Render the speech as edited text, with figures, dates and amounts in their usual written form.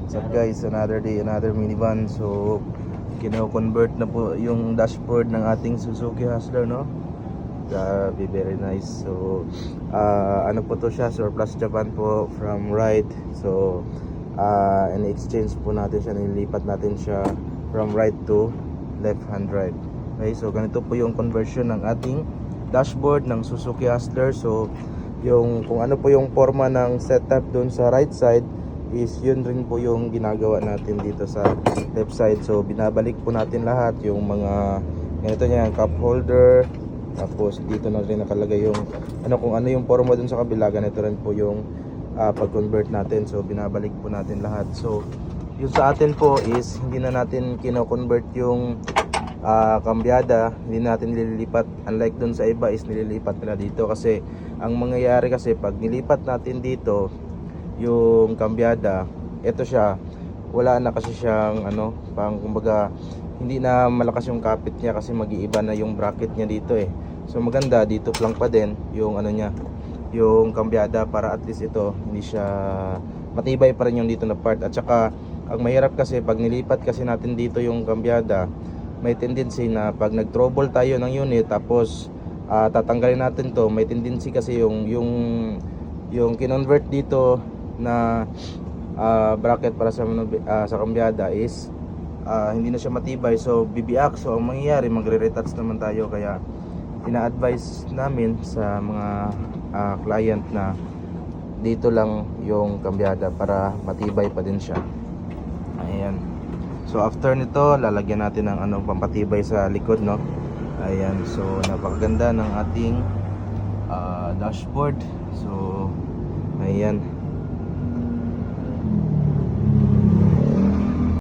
What's up guys, another day, another minivan. So kino-convert na po yung dashboard ng ating Suzuki Hustler, no? Grabe, very nice. So ano po to siya, surplus Japan po from right. So in exchange po natin siya, nililipat natin siya from right to left hand drive. Okay, so ganito po yung conversion ng ating dashboard ng Suzuki Hustler. So yung kung ano po yung forma ng setup doon sa right side is yun rin po yung ginagawa natin dito sa left side. So binabalik po natin lahat yung mga ganito niya, cup holder, tapos dito na rin nakalagay yung kung ano yung forma dun sa kabila. Ganito rin po yung pag-convert natin. So binabalik po natin lahat. So yung sa atin po is hindi na natin kino-convert yung kambyada, hindi natin nililipat. Unlike dun sa iba is nililipat nila dito, kasi ang mangyayari kasi pag nilipat natin dito yung kambyada, ito siya, wala na kasi siyang kumbaga hindi na malakas yung kapit niya kasi mag-iiba na yung bracket niya dito eh. So maganda dito lang pa din yung niya, yung kambyada, para at least ito hindi siya matibay pa rin yung dito na part. At saka ang mahirap kasi pag nilipat kasi natin dito yung kambyada, may tendency na pag nag-trouble tayo ng unit tapos tatanggalin natin to, may tendency kasi yung kinonvert dito na bracket para sa kambyada is hindi na siya matibay, so bibiak. So ang mangyayari, magre-retouch naman tayo. Kaya ina-advise namin sa mga client na dito lang yung kambyada para matibay pa din siya. Ayan. So after nito, lalagyan natin ng pampatibay sa likod, no? Ayan. So napakaganda ng ating dashboard. So ayan.